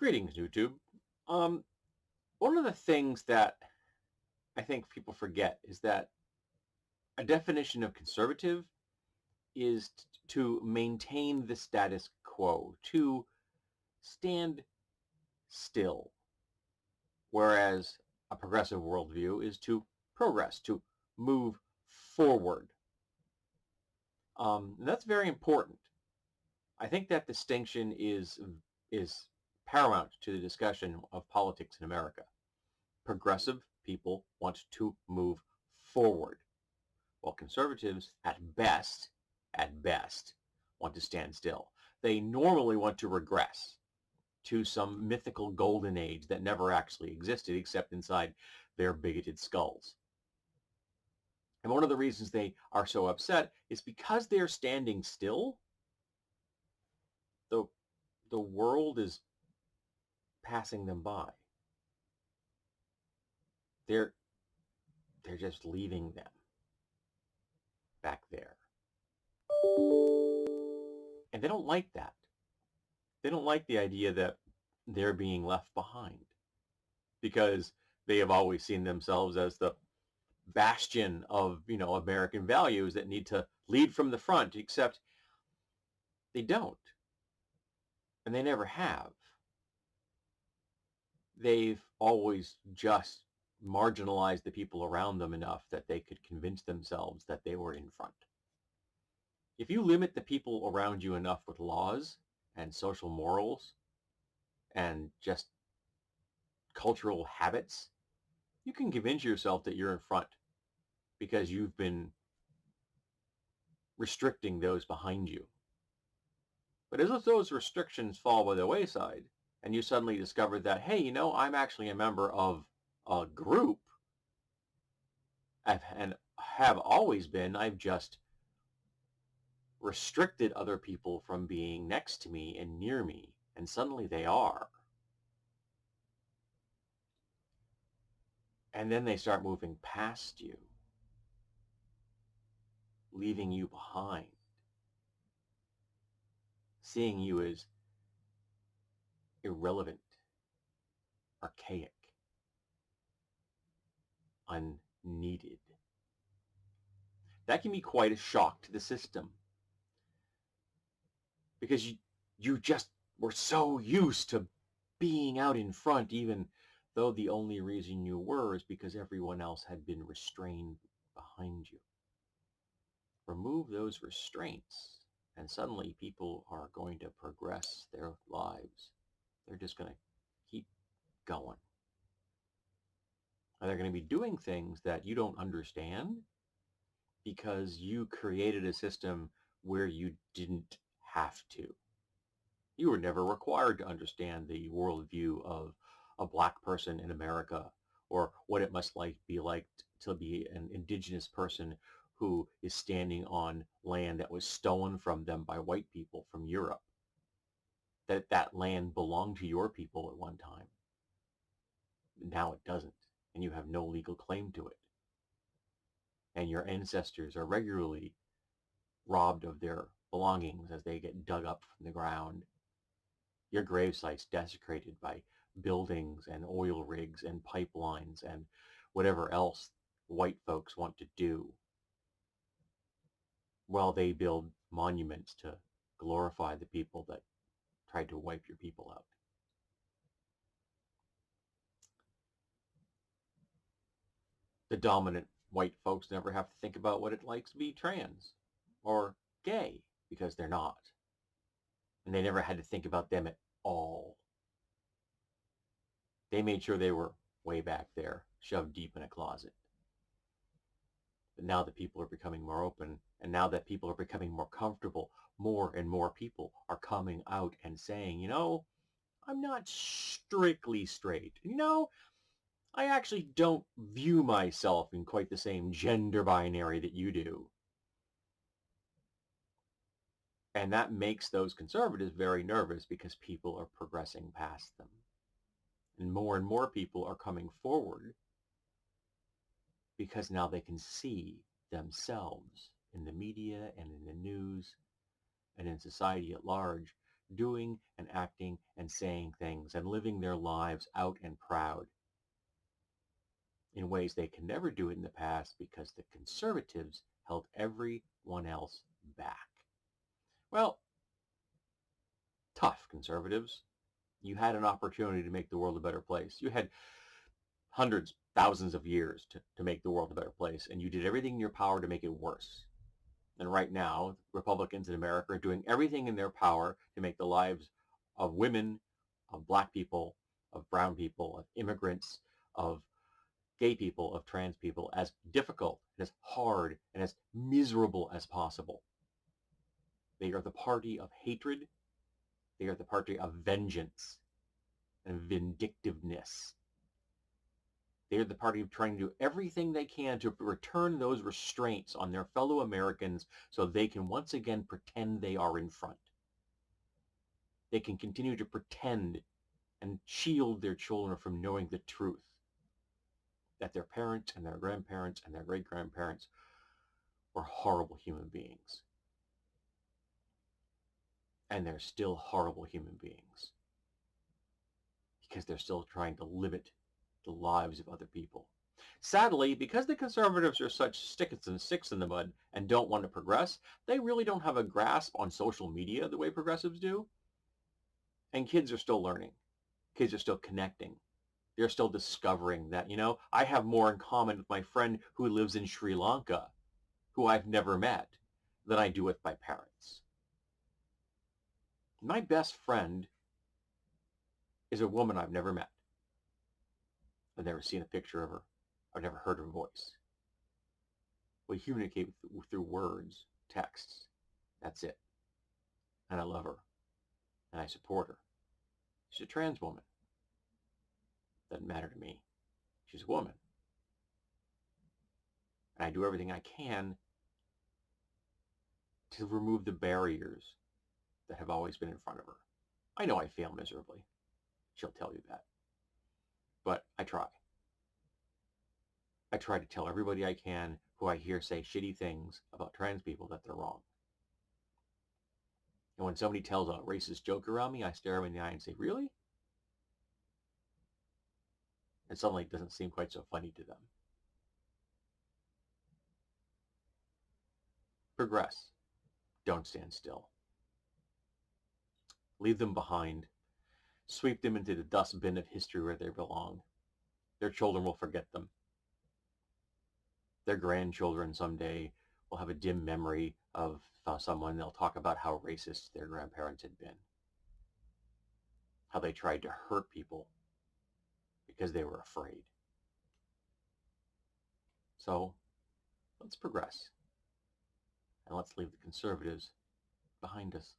Greetings, YouTube. Um, One of the things that I think people forget is that a definition of conservative is to maintain the status quo, to stand still, whereas a progressive worldview is to progress, to move forward. And that's very important. I think that distinction is paramount to the discussion of politics in America. Progressive people want to move forward, while conservatives, at best, want to stand still. They normally want to regress to some mythical golden age that never actually existed except inside their bigoted skulls. And one of the reasons they are so upset is because they're standing still, the, the world is passing them by. They're, they're just leaving them back there. And they don't like that. They don't like the idea that they're being left behind because they have always seen themselves as the bastion of, American values that need to lead from the front, except they don't. And they never have. They've always just marginalized the people around them enough that they could convince themselves that they were in front. If you limit the people around you enough with laws and social morals and just cultural habits, you can convince yourself that you're in front because you've been restricting those behind you. But as those restrictions fall by the wayside and you suddenly discover that, hey, I'm actually a member of a group and have always been, I've just restricted other people from being next to me and near me, and suddenly they are. And then they start moving past you, leaving you behind, seeing you as irrelevant, archaic, unneeded. That can be quite a shock to the system because you just were so used to being out in front, even though the only reason you were is because everyone else had been restrained behind you. Remove those restraints, and suddenly people are going to progress their lives. They're just going to keep going. And they're going to be doing things that you don't understand because you created a system where you didn't have to. You were never required to understand the worldview of a black person in America or what it must be like to be an indigenous person who is standing on land that was stolen from them by white people from Europe. That land belonged to your people at one time. Now it doesn't, and you have no legal claim to it. And your ancestors are regularly robbed of their belongings as they get dug up from the ground. Your gravesite's desecrated by buildings and oil rigs and pipelines and whatever else white folks want to do while they build monuments to glorify the people that tried to wipe your people out. The dominant white folks never have to think about what it likes to be trans or gay because they're not. And they never had to think about them at all. They made sure they were way back there, shoved deep in a closet. But now that people are becoming more open, and now that people are becoming more comfortable, more and more people are coming out and saying, I'm not strictly straight. I actually don't view myself in quite the same gender binary that you do. And that makes those conservatives very nervous because people are progressing past them. And more people are coming forward because now they can see themselves in the media and in the news and in society at large doing and acting and saying things and living their lives out and proud in ways they can never do it in the past because the conservatives held everyone else back. Well, tough conservatives. You had an opportunity to make the world a better place. You had hundreds, thousands of years to make the world a better place, and you did everything in your power to make it worse. And right now, Republicans in America are doing everything in their power to make the lives of women, of black people, of brown people, of immigrants, of gay people, of trans people, as difficult and as hard and as miserable as possible. They are the party of hatred. They are the party of vengeance and vindictiveness. They are the party of trying to do everything they can to return those restraints on their fellow Americans so they can once again pretend they are in front. They can continue to pretend and shield their children from knowing the truth that their parents and their grandparents and their great-grandparents were horrible human beings. And they're still horrible human beings because they're still trying to limit the lives of other people. Sadly, because the conservatives are such sticks in the mud and don't want to progress, they really don't have a grasp on social media the way progressives do. And kids are still learning. Kids are still connecting. They're still discovering that, I have more in common with my friend who lives in Sri Lanka, who I've never met, than I do with my parents. My best friend is a woman I've never met. I've never seen a picture of her. I've never heard her voice. We communicate through words, texts. That's it. And I love her. And I support her. She's a trans woman. Doesn't matter to me. She's a woman. And I do everything I can to remove the barriers that have always been in front of her. I know I fail miserably. She'll tell you that. But I try. I try to tell everybody I can who I hear say shitty things about trans people that they're wrong. And when somebody tells a racist joke around me, I stare them in the eye and say, really? And suddenly it doesn't seem quite so funny to them. Progress. Don't stand still. Leave them behind. Sweep them into the dustbin of history where they belong. Their children will forget them. Their grandchildren someday will have a dim memory of someone. They'll talk about how racist their grandparents had been. How they tried to hurt people because they were afraid. So let's progress. And let's leave the conservatives behind us.